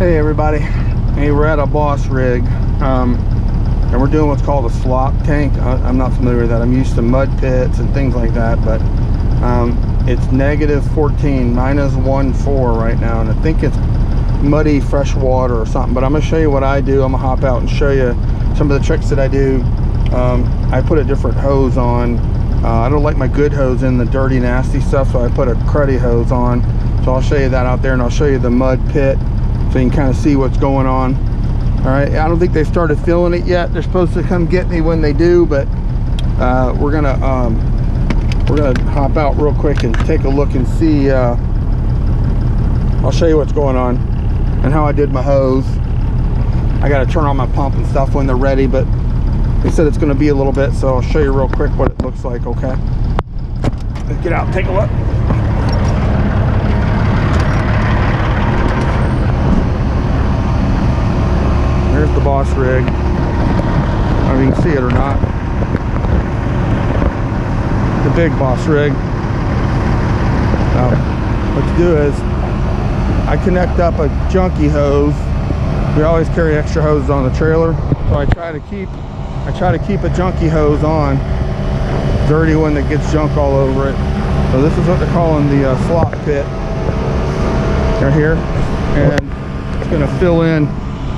Hey everybody, hey, we're at a Boss rig, and we're doing what's called a slop tank. I'm not familiar with that. I'm used to mud pits and things like that, but it's -14, -1.4 right now, and I think it's muddy fresh water or something. But I'm gonna show you what I do. I'm gonna hop out and show you some of the tricks that I do. I put a different hose on. I don't like my good hose in the dirty nasty stuff, so I put a cruddy hose on. So I'll show you that out there, and I'll show you the mud pit so you can kind of see what's going on. All right, I don't think they've started filling it yet. They're supposed to come get me when they do, but we're gonna hop out real quick and take a look and see. I'll show you what's going on and how I did my hose. I got to turn on my pump and stuff when they're ready, but they said it's going to be a little bit, so I'll show you real quick what it looks like. Okay, let's get out and take a look. There's the Boss rig. I don't know if you can see it or not. The big Boss rig. Now, what you do is I connect up a junky hose. We always carry extra hoses on the trailer, so I try to keep a junky hose on, dirty one that gets junk all over it. So this is what they're calling the slop pit right here, and it's going to fill in.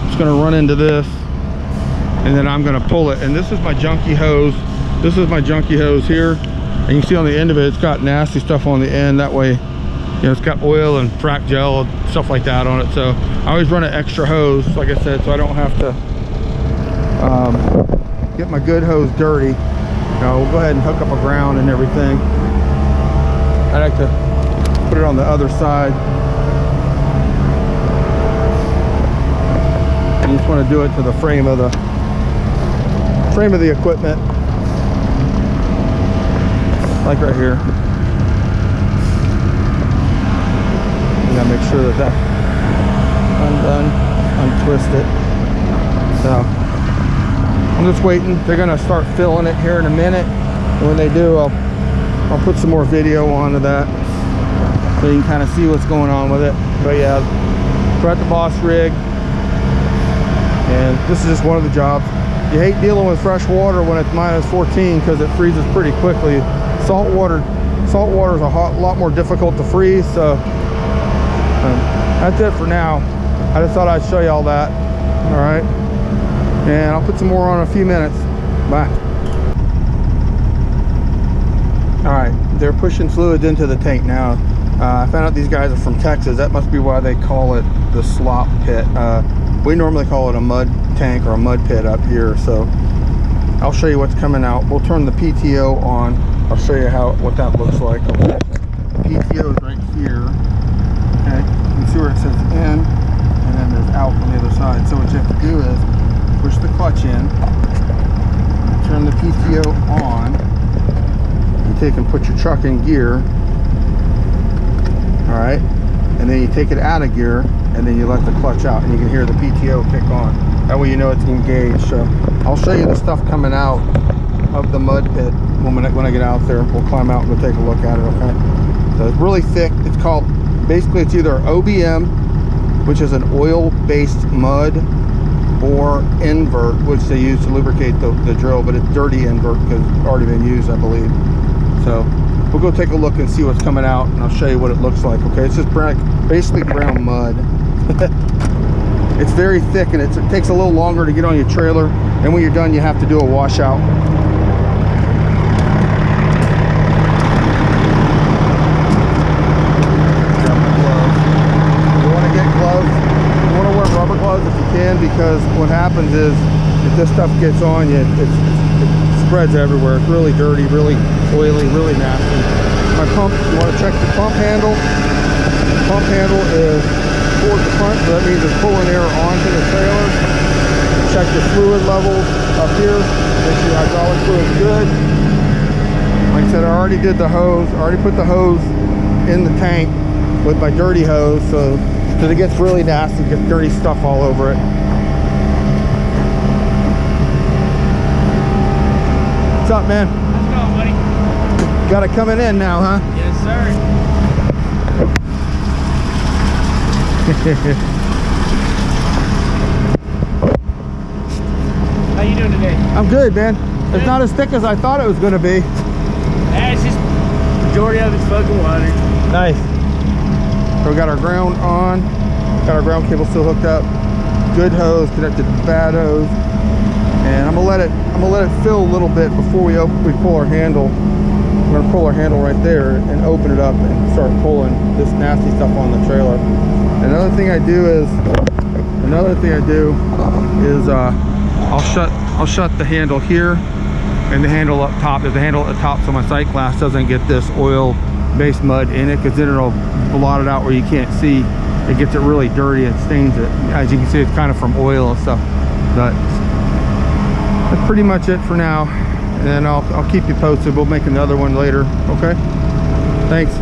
It's going to run into this, and then I'm going to pull it. And this is my junky hose. This is my junky hose here, and you can see on the end of it, it's got nasty stuff on the end. That way, you know, it's got oil and frac gel, stuff like that on it. So I always run an extra hose, like I said, so I don't have to get my good hose dirty. Now we'll go ahead and hook up a ground and everything. I like to put it on the other side. You just want to do it to the frame of the equipment, like right here. You gotta make sure that undone, untwist it. So I'm just waiting. They're gonna start filling it here in a minute, and when they do, I'll put some more video onto that so you can kind of see what's going on with it. But yeah, we're at the Boss rig. And this is just one of the jobs. You hate dealing with fresh water when it's -14 because it freezes pretty quickly. Salt water is a lot more difficult to freeze. So that's it for now. I just thought I'd show you all that. All right, and I'll put some more on in a few minutes. Bye. All right, they're pushing fluids into the tank now. I found out these guys are from Texas. That must be why they call it the slop pit. We normally call it a mud tank or a mud pit up here. So I'll show you what's coming out. We'll turn the PTO on. I'll show you what that looks like. Okay. The PTO is right here. Okay, you can see where it says in, and then there's out on the other side. So what you have to do is push the clutch in, turn the PTO on, you take and put your truck in gear. All right, and then you take it out of gear, and then you let the clutch out, and you can hear the PTO kick on. That way you know it's engaged. So I'll show you the stuff coming out of the mud pit when I get out there. We'll climb out and we'll take a look at it. Okay, so it's really thick. It's called, basically it's either OBM, which is an oil-based mud, or invert, which they use to lubricate the drill, but it's dirty invert because it's already been used, I believe. So we'll go take a look and see what's coming out, and I'll show you what it looks like. Okay, it's just basically brown mud. It's very thick, and it takes a little longer to get on your trailer, and when you're done you have to do a washout. You want to get gloves. You want to wear rubber gloves if you can, because what happens is if this stuff gets on you, it spreads everywhere. It's really dirty, really oily, really nasty. My pump, you want to check the pump handle. The pump handle is towards the front, so that means it's pulling air onto the trailer. Check your fluid levels up here, make sure your hydraulic fluid is good. Like I said, I already did the hose. I already put the hose in the tank with my dirty hose, so because it gets really nasty, gets dirty stuff all over it. What's up, man? How's it going, buddy? Got it coming in now, huh? Yes, sir. I'm good, man. It's not as thick as I thought it was gonna be. It's just majority of it's fucking water. Nice. So we got our ground on. Got our ground cable still hooked up. Good hose connected to bad hose. And I'm gonna let it fill a little bit before we pull our handle. We're gonna pull our handle right there and open it up and start pulling this nasty stuff on the trailer. Another thing I do is I'll shut the handle here and the handle up top. There's a handle at the top so my sight glass doesn't get this oil-based mud in it, because then it'll blot it out where you can't see. It gets it really dirty and stains it. As you can see, it's kind of from oil and stuff. But that's pretty much it for now. And I'll keep you posted. We'll make another one later. Okay? Thanks.